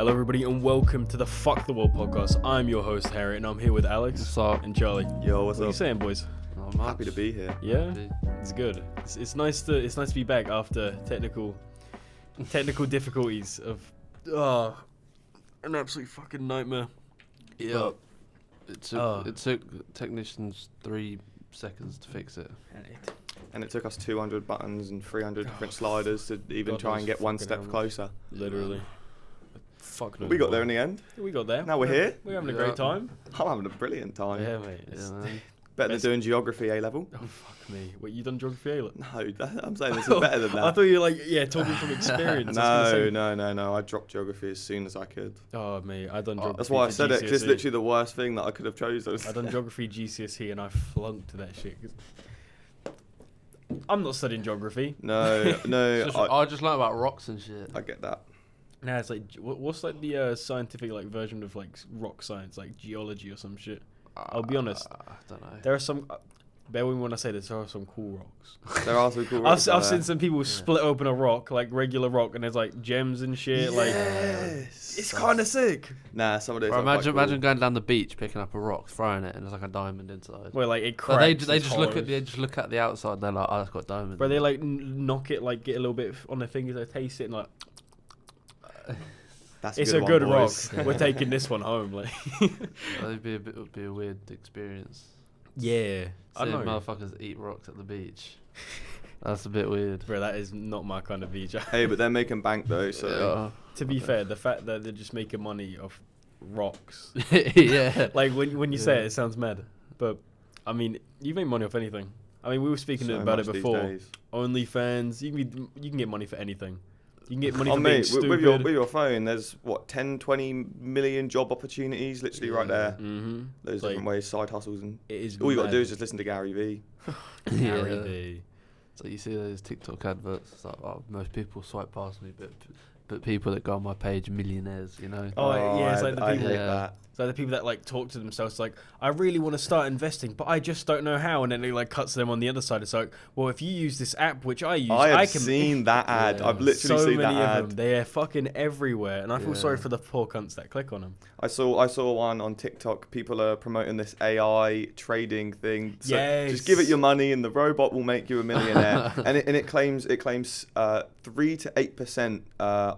Hello everybody and welcome to the Fuck the World podcast. I'm your host Harry and I'm here with Alex. What's up? And Charlie. Yo, what's What are you up? saying, boys? Not much. Happy to be here. Yeah? It's good. It's nice to be back after technical difficulties of an absolute fucking nightmare. Yeah. It took technicians 3 seconds to fix it. And it took us 200 buttons and 300 different sliders to even God try and knows get one fucking step how much. closer. Literally. Fuck no. We got there in the end. We got there. Now we're here. We're having a great time. I'm having a brilliant time. Yeah, mate. Man. Better than doing geography A level. Oh, fuck me. Wait, you done geography A? No, I'm saying this is better than that. I thought you were talking from experience. No. I dropped geography as soon as I could. Oh, mate, I done geography. That's why I for said it, because it's GCSE. literally the worst thing that I could have chosen. I done geography GCSE and I flunked that shit. I'm not studying geography. No, I just learned about rocks and shit. I get that. Nah, it's like what's like the scientific like version of like rock science, like geology or some shit. I'll be honest. I don't know. There are some. Bear with me when I say this. There are some cool rocks. There are some cool rocks I've out seen there. some people split open a rock, like regular rock, and there's like gems and shit. Like it's kind of sick. Nah, some of those. Bro, are quite imagine cool. going down the beach, picking up a rock, throwing it, and there's like a diamond inside. Where like it But cracks. they it's just look at the outside. And they're like, oh, it's got diamonds. Bro, they like knock it, like get a little bit on their fingers, they taste it, and like That's it's good a good one, rock. boys. We're taking this one home, like. It would be a weird experience. Yeah, I Seeing know. motherfuckers eat rocks at the beach. That's a bit weird. Bro, that is not my kind of beach. Hey, but they're making bank though, so To be fair, the fact that they're just making money off rocks, Yeah. like when you say Yeah. it sounds mad, but I mean, you make money off anything. I mean, we were speaking so about it much these before. days. OnlyFans, you can get money for anything. You can get money Oh for being mate, stupid. with your phone, there's what 10, 20 million job opportunities literally right there. Mm-hmm. There's Like, different ways, side hustles, and it is. all you got to mad. do is just listen to Gary Vee. Gary Yeah. Vee. So you see those TikTok adverts. It's like, oh, most people swipe past me, but people that go on my page, millionaires, you know. Oh, yeah, it's like the I people. hate Yeah. that. So the people that like talk to themselves like, I really want to start investing, but I just don't know how. And then it like cuts them on the other side. It's like, well, if you use this app, which I use, I have can seen that ad. Yeah. I've literally so seen many that of ad. them. They're fucking everywhere, and I feel Yeah. sorry for the poor cunts that click on them. I saw one on TikTok. People are promoting this AI trading thing. So just give it your money, and the robot will make you a millionaire. and it claims 3 to 8%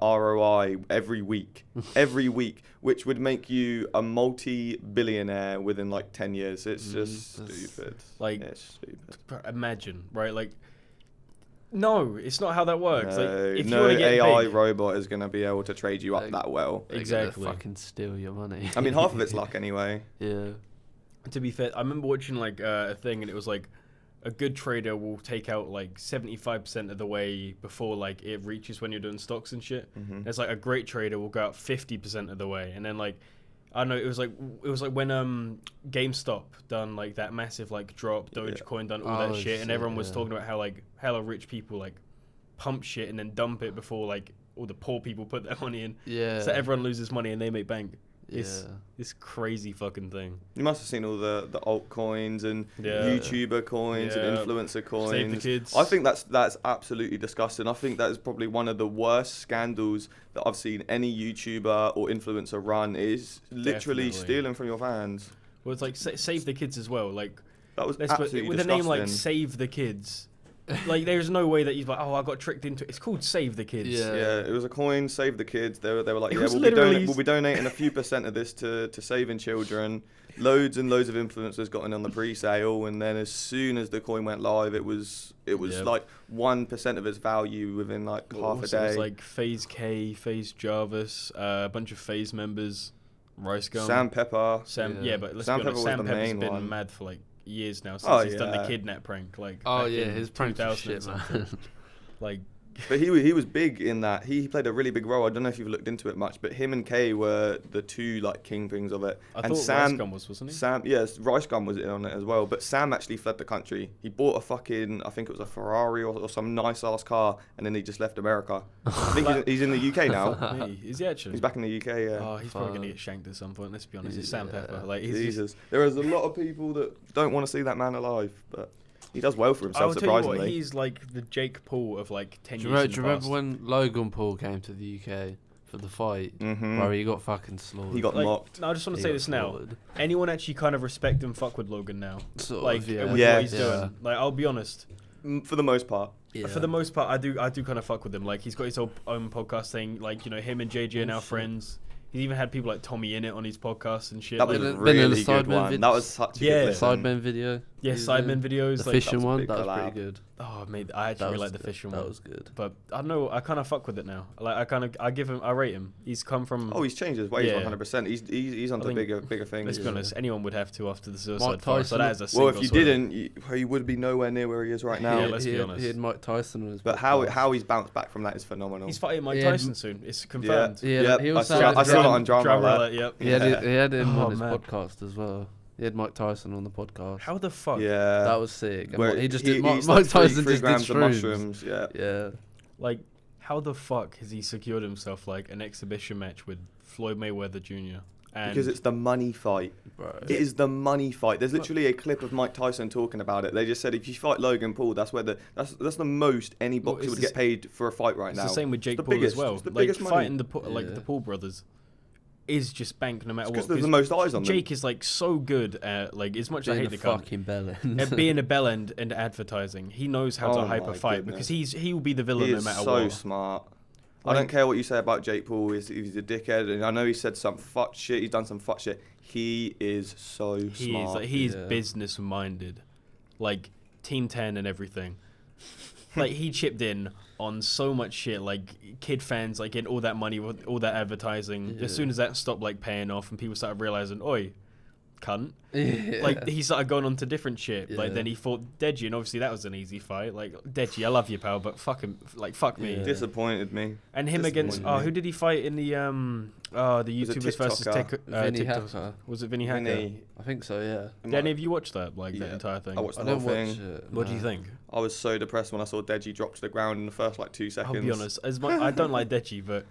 ROI every week, which would make you a multi-billionaire within like 10 years. It's just that's- stupid. Like, It's stupid. imagine, right? Like, no, it's not how that works. Like, if you No want to get AI big, robot is going to be able to trade you up Like- that well. They're Exactly. gonna fucking steal your money. I mean, half of it's luck anyway. Yeah. to be fair, I remember watching like a thing, and it was like a good trader will take out like 75% of the way before like it reaches when you're doing stocks and shit. Mhm. There's like a great trader will go out 50% of the way, and then like I don't know, it was like when GameStop done like that massive like drop, Dogecoin done all that Oh, shit, and shit, everyone was yeah. talking about how like hella rich people like pump shit and then dump it before like all the poor people put their money in, Yeah. so everyone loses money and they make bank. It's Yeah. this crazy fucking thing. You must have seen all the altcoins and Yeah. YouTuber coins and Yeah. influencer coins. Save the kids. I think that's absolutely disgusting. I think that is probably one of the worst scandals that I've seen any YouTuber or influencer run. Is literally Definitely. stealing from your fans. Well, it's like save the kids as well. Like That was let's put, absolutely with a disgusting. name like Save the Kids. Like there's no way that he's like, oh, I got tricked into it. It's called Save the Kids. Yeah. Yeah, it was a coin, save the kids. They were like, It yeah, was we'll literally- be donating a few percent of this to saving children. Loads and loads of influencers got in on the pre-sale, and then as soon as the coin went live, it was Yep. like 1% of its value within like half a Also, day. It's like FaZe K, FaZe Jarvis, a bunch of FaZe members, Rice Gum, Sam Pepper. yeah, but let's Sam be honest, Pepper was Sam the Pepper's main been one. mad for like years now since Oh, he's done the yeah. kidnap prank. Like Oh back yeah, in his prank 2000 shit, and something. man. Like But he was big in that. He played a really big role. I don't know if you've looked into it much, but him and Kay were the two like kingpins of it. I and thought Sam, Rice Gum wasn't he? Sam, yes, Rice Gum was in on it as well. But Sam actually fled the country. He bought a fucking, I think it was a Ferrari or some nice ass car, and then he just left America. I think he's in the UK now. Hey, is he actually? He's back in the UK. Yeah. Oh, he's probably gonna Fuck. get shanked at some point. Let's be honest. It's Sam Yeah. Pepper. Like he's just, Jesus, there is a lot of people that don't want to see that man alive, but he does well for I himself. will tell you what, Surprisingly, he's like the Jake Paul of like 10 Do years. you remember when Logan Paul came to the UK for the fight, Mhm. bro, he got fucking slaughtered. He got Like, mocked. no, I just want to He say got this now. slaughtered. Anyone actually kind of respect and fuck with Logan now? Sort Like of, yeah. with Yeah. what he's Yeah. doing. Like I'll be honest. For the most part. Yeah. For the most part, I do kind of fuck with him. Like he's got his own podcast thing. Like him and JJ are now shit. friends. He's even had people like Tommy in it on his podcast and shit. That was like, a Been in the really good Sidemen one. vids. That was such a Yeah. good listen. Sidemen video. yeah, he's Sidemen doing. videos. The like, fishing a one, big that was collab. pretty good. oh mate, I actually That really was like the fishing That one. was good. But I don't know. I kind of fuck with it now. Like I rate him. He's come from. Oh, he's changed his ways Yeah. 100%. He's onto think- bigger Let's things. be Yeah. honest. Anyone would have to after the Suicide Mike Forest. So Tyson- that is a single. Well, if you sort of- didn't, he would be nowhere near where he is right now. Yeah, let's be he honest. had Mike Tyson on his But podcast. how he's bounced back from that is phenomenal. he's fighting Mike Yeah. Tyson soon. It's confirmed. Yeah, Yep, he I also saw, had I saw it on Drama Drama Alert. Alert, Yep. He had him Oh, on his man. podcast as well. He had Mike Tyson on the podcast. How the fuck? Yeah. That was sick. And Where what, he just did. he's Mike like Tyson three just did grams of shrooms. mushrooms. Yeah. Yeah. Like, how the fuck has he secured himself like an exhibition match with Floyd Mayweather Jr. And Because it's the money fight. Bro. It is the money fight. There's literally a clip of Mike Tyson talking about it. They just said if you fight Logan Paul, that's that's the most any Well, boxer it's would the get paid for a fight right it's now. the same with It's Jake the Paul biggest- as well. it's the Like biggest money. fighting the Yeah. Paul brothers is just bank no matter Because what. there's the 'cause most eyes on them. Jake is like so good at like as much as I Being hate a the cunt, fucking bellend. at being a bell end and advertising. He knows how to Oh hype a my fight goodness. because he will be the villain He no is matter so what. smart. I Like- don't care what you say about Jake Paul. He's a dickhead, and I know he said some fuck shit. He's done some fuck shit. He is so He smart. is like he is Yeah. business minded, like Team 10 and everything. Like he chipped in on so much shit, like kid fans like getting all that money, all that advertising. Yeah. As soon as that stopped like paying off and people started realizing, oi, cunt. Yeah. Like he started going on to different shit. Like Yeah. then he fought Deji, and obviously that was an easy fight. Like Deji, I love you, pal, but fuck him, like fuck me. Yeah. Disappointed me. And him against Disappointed me. who did he fight in the the Was it YouTubers versus TikToker? Vinny TikTok? Hacker. Was it Vinny Hacker? Vinny, I think so. Yeah. Did any of you watch that? Like that Yeah. entire thing? I watched I the whole don't watch thing. it. What do you no. think? I was so depressed when I saw Deji drop to the ground in the first like 2 seconds. I'll be honest. As much I don't like Deji, but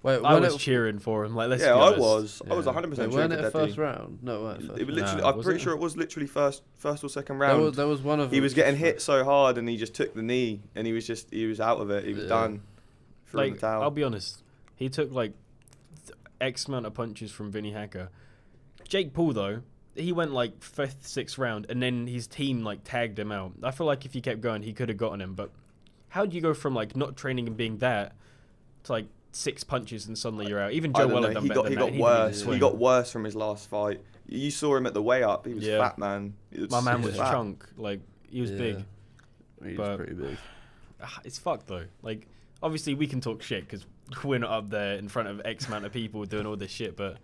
Wait, I when was it, cheering for him. Like let's Yeah, be I honest. was. I was yeah. 100% Wait, cheering weren't for it a first Deji. round? No, it weren't first. It was round. literally. Nah, I'm was pretty it? sure it was literally first or second There round. was one of He them was which getting was hit so hard, and he just took the knee, and he was out of it. He was Yeah. done. Threw in the Like towel. I'll be honest. He took like X amount of punches from Vinny Hacker. Jake Paul though, he went like 5th, 6th round, and then his team like tagged him out. I feel like if he kept going, he could have gotten him. But how do you go from like not training and being that to like 6 punches and suddenly you're out? Even I Joe don't Weller know. done He better got than that. got He didn't even worse. swing. He got worse from his last fight. You saw him at the weigh up. He was Yeah. fat, man. My man was fat. chunk. Like he was Yeah. big. He's but- pretty big. It's fucked though. Like obviously we can talk shit because we're not up there in front of X amount of people doing all this shit, but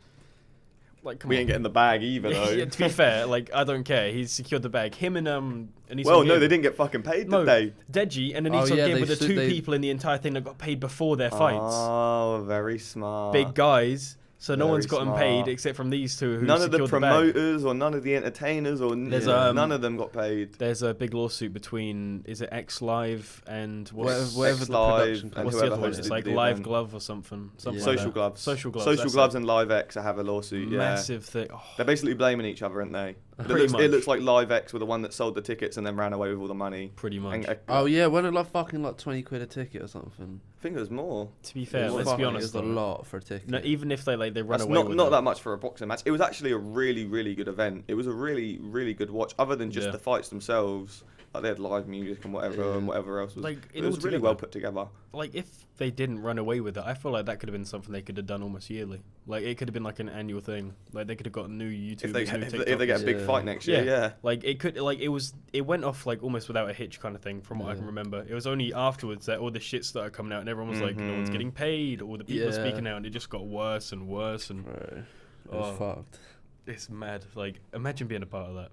like come We on. ain't getting the bag either, though. Yeah, to be fair, like I don't care. He's secured the bag. Him and he's Well, no, they didn't get fucking paid, No, did they? Deji and then Oh, he's yeah, game they with the should- 2 they- people in the entire thing that got paid before their fights. Oh, very smart. Big guys. So no Very one's gotten smart. paid except from these two who None of the secured the bag. promoters or none of the entertainers or There's, none of them got paid. There's a big lawsuit between is it X Live and what's Whatever the X-Live production and company. what's the whoever other one? hosted It's like the Live event. Glove or something. Something Yeah. like Social that. Gloves. Social Gloves. Social that's Gloves it. and Live X have a lawsuit. Yeah. Massive thing. Oh, They're basically blaming each other, aren't they? Pretty much. It looks like Live X were the one that sold the tickets and then ran away with all the money. pretty much. And, Oh yeah, wasn't it like fucking like 20 quid a ticket or something? I think there's more. To be fair, It was let's be Fucking- honest. It was a though. lot for a ticket. No, even if they run That's away not with not it. that much for a boxing match. It was actually a really, really good event. It was a really, really good watch. Other than just Yeah. the fights themselves, like they had live music and whatever, Yeah. and whatever else was. Like, it in was really altogether- well put together. Like if they didn't run away with it, I feel like that could have been something they could have done almost yearly. Like it could have been like an annual thing. Like they could have got new YouTubers, If they new get, if they get a big Yeah. fight next year, yeah. Like it could, like it went off like almost without a hitch kind of thing from what I Yeah. can remember. It was only afterwards that all the shit started coming out and everyone was like, no one's Mhm. getting paid, all the people are Yeah. speaking out, and it just got worse and worse, and Bro, it was Oh. fucked. it's mad. Like imagine being a part of that.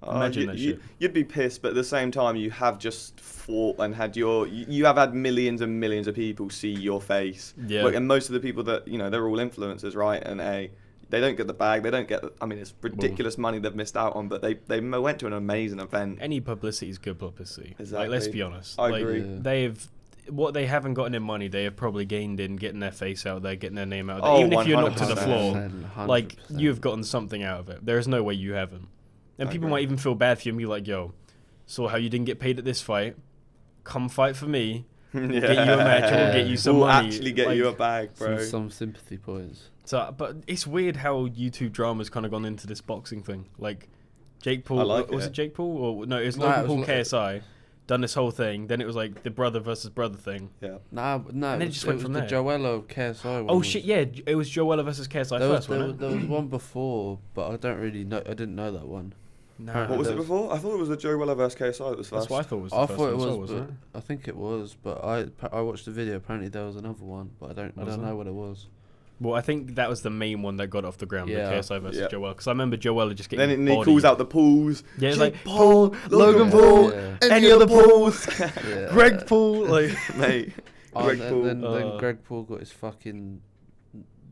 Oh, Imagine that shit. You'd be pissed, but at the same time, you have just fought and had you have had millions and millions of people see your face. Yeah. Like, and most of the people that they're all influencers, right? And they don't get the bag. They don't get. I mean, it's ridiculous money they've missed out on, but they went to an amazing event. Any publicity is good publicity. Like Exactly. let's be honest. I Like, agree. Yeah. They've what they haven't gotten in money, they have probably gained in getting their face out there, getting their name out there. Oh, Even if you're knocked to the 100%. floor, 100%. like you've gotten something out of it. There is no way you haven't. And I people agree. might even feel bad for you and be like, "Yo, saw how you didn't get paid at this fight. Come fight for me. get you a match or get you some we'll money. actually get like, you a bag, bro. Some sympathy points. So, but it's weird how YouTube drama's kind of gone into this boxing thing. Like, Jake Paul, was it Jake Paul or no? It was Logan Paul, KSI, done this whole thing. Then it was like the brother versus brother thing. Yeah. No. And then it just went from the there. Joella KSI one. Oh shit! Yeah, it was Joella versus KSI first. There Wasn't it? was one before, but I don't really know. I didn't know that one. No. What was it before? I thought it was the Joe Weller versus KSI that was first. That's what I thought was. The I first thought it one, was, wasn't it? I think it was, but I watched the video. Apparently there was another one, but I don't know what it was. Well, I think that was the main one that got off the ground, Yeah. the KSI versus Joella. Because I remember Joella just getting Then bodied. he calls out the Pauls. Yeah, it's Jake like Paul, Logan Paul, Yeah. any other Pauls, Yeah. Greg Paul, like Mate. Greg Paul. Then Greg Paul got his fucking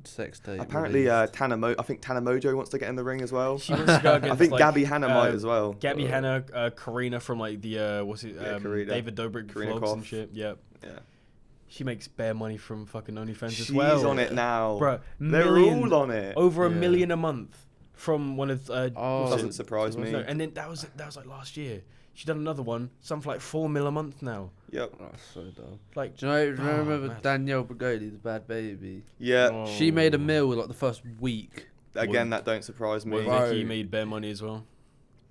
sex tape. Apparently, released. I think Tana Mojo wants to get in the ring as well. she wants to go against. I think like, Gabby Hanna might as well. Gabby Hanna, Karina from like the Karina. David Dobrik Karina vlogs and Croft. shit. Yep. Yeah. She makes bare money from fucking OnlyFans She's as well. on it now. Bro, They're all on it. over a Yeah. million a month from one of. Doesn't surprise me. No, and then that was like last year. She done another one, something for like $4 million a month now. Yep. That's so dumb. Like, Do you remember mad. Danielle Brigoli, the bad baby? Yeah. Oh. She made a meal like the first week. Again, that don't surprise me. Well, Bro. Vicky made bare money as well.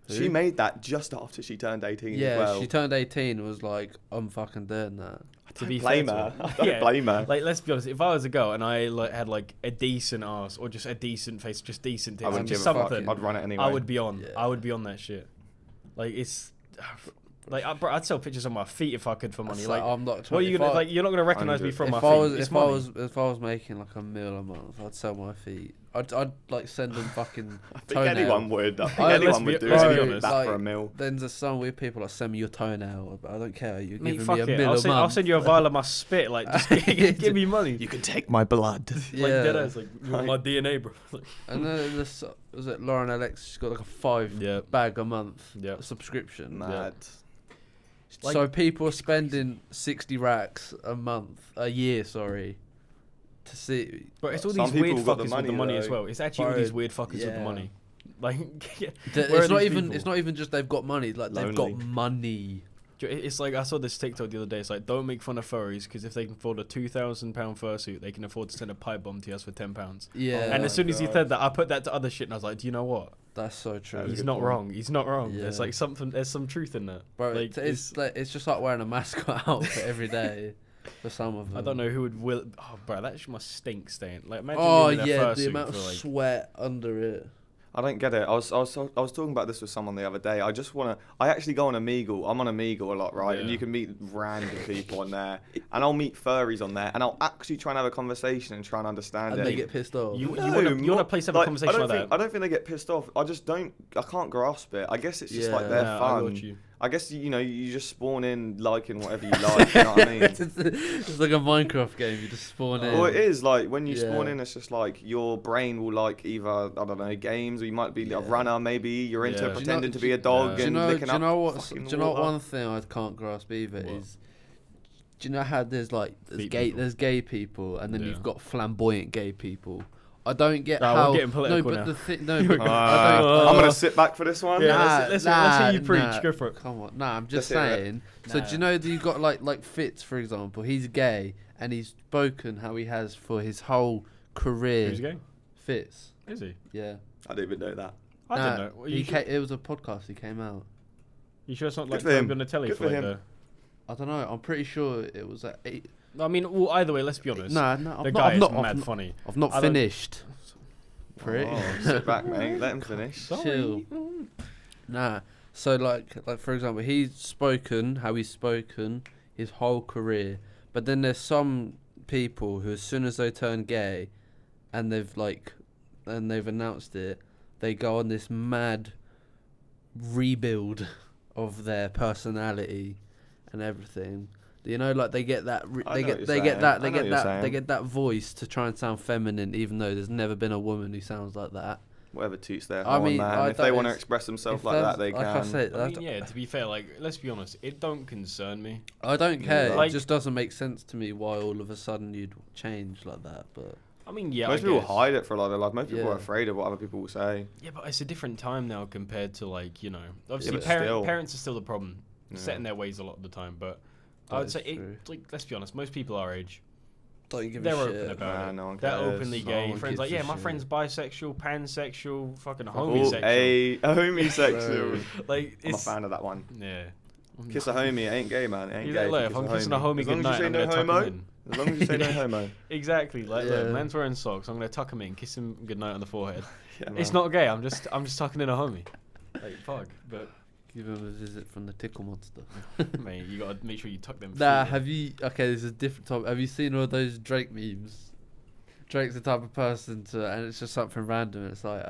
She Who? made that just after she turned 18 Yeah, as well. she turned 18 and was like, I'm fucking doing that. To be blame fair her. to I don't blame her. Like, let's be honest. If I was a girl and I had like a decent ass or just a decent face, just decent I tits, wouldn't just give a fuck. something, I'd run it anyway. I would be on. Yeah. I would be on that shit. Like it's, like bro, I'd sell pictures of my feet if I could for money. That's Like, I'm not what are trying. you gonna like? You're not gonna recognize me from my If feet. I was, It's if money. I was making like a meal a month, I'd sell my feet. I'd like send them fucking I think toenail. anyone would. I think Let's anyone be- would do let's be anything honest. that for a Like, meal. Then there's some weird people like send me your toenail, but I don't care. You're Mate, giving fuck me a it. meal I'll a send, month. I'll send you a vial of my spit. Like, just give me money. You can take my blood. Like, Yeah. dead ass, like you want my DNA, bro. Like, And then this was it. Lauren Alex. She's got like a 5 yeah, bag a month yeah. subscription. Mad. Like- So people are spending 60 racks a year, sorry, to see. But it's all Some these weird people got the fuckers with the money, money as though. well. It's actually all Bro, these weird fuckers with the yeah. money. Like, where It's are not these even. people? It's not even just they've got money. Like they've got Lonely. money. It's like I saw this TikTok the other day. It's like, don't make fun of furries because if they can afford a £2,000 fursuit, they can afford to send a pipe bomb to us for £10. Yeah, And my as soon as he God. said that, I put that to other shit, and I was like, do you know what? that's so true. That's a He's good not point. wrong. He's not wrong. Yeah. There's like something. There's some truth in that. Bro, Like, it's just like wearing a mascot outfit every day for some of them. I don't know who would will. Oh, bro, that shit must stink. Stain. Like, imagine Oh being in a yeah, fursuit the amount of for like. sweat under it. I don't get it. I was talking about this with someone the other day. I just wanna. I actually go on Omegle. I'm on Omegle a lot, right? And Yeah. you can meet random people on there, and I'll meet furries on there, and I'll actually try and have a conversation and try and understand And it. they get pissed off. You No, want a more- place to have a conversation I like don't think, that? I don't think they get pissed off. I just don't. I can't grasp it. I guess it's just like Yeah. they're Nah, I fun. got you. I guess you know you just spawn in liking whatever you like. You know what I mean? It's like a Minecraft game. You just spawn in. Well, it is like when you spawn Yeah. in, it's just like your brain will like either I don't know games, or you might be a Yeah. runner. Maybe you're into Yeah. pretending to Do be a dog yeah. and licking do you up know what? fucking Do you know what water. one thing I can't grasp either What? is? Do you know how there's Feet people. there's gay people and then Yeah. you've got flamboyant gay people. I don't get Nah, we're how. getting No, political but now. the thing. No, but I don't. I'm gonna sit back for this one. Yeah, Nah, let's hear you preach. nah, Go for it. Come on, nah, I'm just Let's hear it. saying. So Nah. do you know that you got like Fitz, for example? He's gay and he's spoken how he has for his whole career. Who's gay? Fitz, Is he? yeah. I didn't even know that. I Nah, don't know. Well, he You, sure, it was a podcast. He came out. you sure it's not Good like for him. going to tell you Good for for like him. I don't know. I'm pretty sure it was at 8. the. I mean, well, either way, let's be honest. No, the guy is mad funny. I've not I don't- finished. Pretty. Oh, sit back, mate. Let him finish. Chill. Nah. So like for example, he's spoken how he's spoken his whole career, but then there's some people who, as soon as they turn gay, and they've announced it, they go on this mad rebuild of their personality and everything. You know, like they get that, I know what you're saying. I know what you're saying. they get that voice to try and sound feminine, even though there's never been a woman who sounds like that. Whatever toots their I horn, mean, man. I If they don't- want to express themselves If like that, that's- they like can. I said, I mean, yeah. To be fair, like, let's be honest, it don't concern me. I don't care. Like- it just doesn't make sense to me why all of a sudden you'd change like that. But I mean, yeah. Most I people guess. hide it for a lot of their life. Most people Yeah. are afraid of what other people will say. Yeah, but it's a different time now compared to like obviously but still. parents are still the problem, Yeah. set in their ways a lot of the time. But I would say like, let's be honest, most people our age, don't give they're a open shit. about it. No one They're cares. openly No gay. one Friends like, gives a yeah, my shit. friend's bisexual, pansexual, fucking Oh, homosexual. a homosexual. Like, I'm a it's fan of that one. yeah. Kiss a homie, it ain't gay, man. It ain't He's gay. like, if look, you if kiss I'm kissing a homie as long goodnight, as you I'm say gonna no tuck homo. him in. As long as you say no homo. Exactly. Like, Yeah. look, man's wearing socks. I'm gonna tuck him in, kiss him goodnight on the forehead. Yeah, It's man. not gay. I'm just tucking in a homie. Like, fuck. But Give him a visit from the tickle monster. mate, you gotta make sure you tuck them. Nah, feet in. have you? Okay, this is a different topic. Have you seen all those Drake memes? Drake's the type of person to, and it's just something random. It's like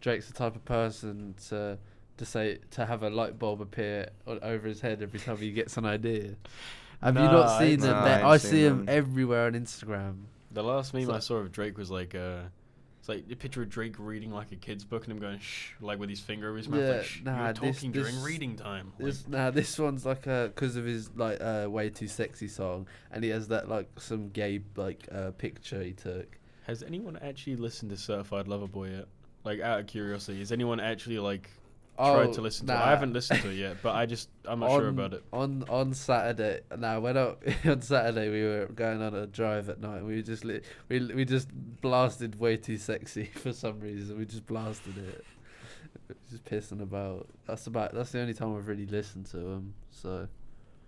Drake's the type of person to have a light bulb appear over his head every time he gets an idea. Have you Nah, not seen nah, them? I ain't I seen see them them. everywhere on Instagram. The last meme So- I saw of Drake was like, it's like a picture of Drake reading like a kid's book and him going shh, like with his finger over his mouth. Yeah, Like, shh, nah, you're this- talking this- during reading time. Like, This one's like because of his like Way Too Sexy song, and he has that like some gay like picture he took. has anyone actually listened to Certified Lover Boy yet? Like, out of curiosity, has anyone actually like tried to listen to it? I haven't listened to it yet, but I'm not sure about it. On Saturday, on Saturday we were going on a drive at night. We just we just blasted Way Too Sexy for some reason. We just blasted it. Just pissing about. That's the only time I've really listened to him. So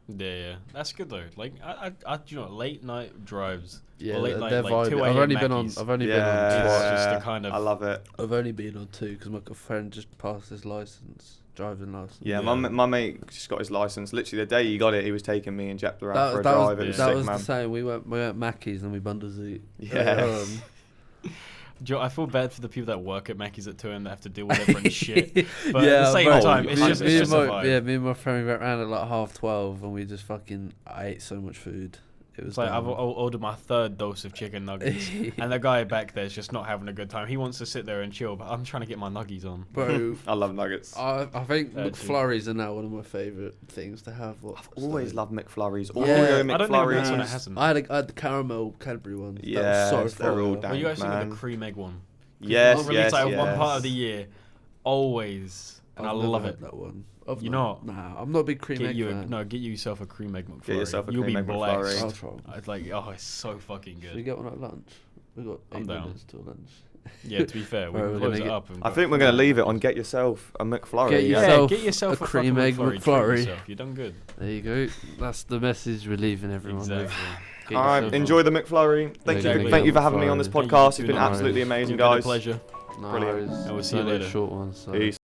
Yeah, that's good though. Like, I you know, late night drives. yeah, Or late night, they're like, vibing. 2 I've a.m. only been on. Mackies. I've only Yeah, been on. It's Twice. just the kind of- I love it. I've only been on 2 because my friend just passed his driving license. Yeah, Yeah. my mate just got his license. Literally the day he got it, he was taking me and Jep around for a That drive. was, It was yeah. that sick, was man. the same. We went Mackey's and we bundled Yeah. Do you know, I feel bad for the people that work at Mackey's at 2 a.m. that have to deal with everyone's shit. But Yeah, at the same bro, time, it's me- just, me it's and just a vibe. me and my friend we went round at like 12:30 and we just I ate so much food. It was It's like I've dumb. ordered my 3rd dose of chicken nuggets, and the guy back there's just not having a good time. He wants to sit there and chill, but I'm trying to get my nuggies on. Bro, I love nuggets. I think That too. McFlurries are now one of my favourite things to have. I've always loved McFlurries. Yeah. Oreo I don't think I've had one that McFlurries. hasn't. I had the caramel Cadbury ones. Yeah, that was so they're all fire. damn- Well, you guys think man. of the cream egg one? Yes, It's released yes, like yes. one part of the year, always, and I've I never love had it. That one. You not? Nah, I'm not a big cream Get egg you fan. get yourself a cream egg McFlurry. Get yourself a You'll cream be egg blessed. McFlurry. I'll try. It's like, oh, it's so fucking Should we good. get one at lunch? We got I'm 8 down. minutes till lunch. Yeah, to be fair, we Right, can we're close gonna it get- up. And I go think for we're going to that. leave it on get yourself a McFlurry. Get yeah. yourself get yourself a a cream fucking egg Treat McFlurry. yourself. You've done good. There you go. That's the message we're leaving everyone with. Exactly. Get All right, yourself enjoy the McFlurry. Thank Exactly. you, thank you for having me on this Thank you podcast. for It's been tuning in. absolutely It's amazing, been a guys. pleasure. No Brilliant. worries. I will It's see you only a later. short one. So. Peace.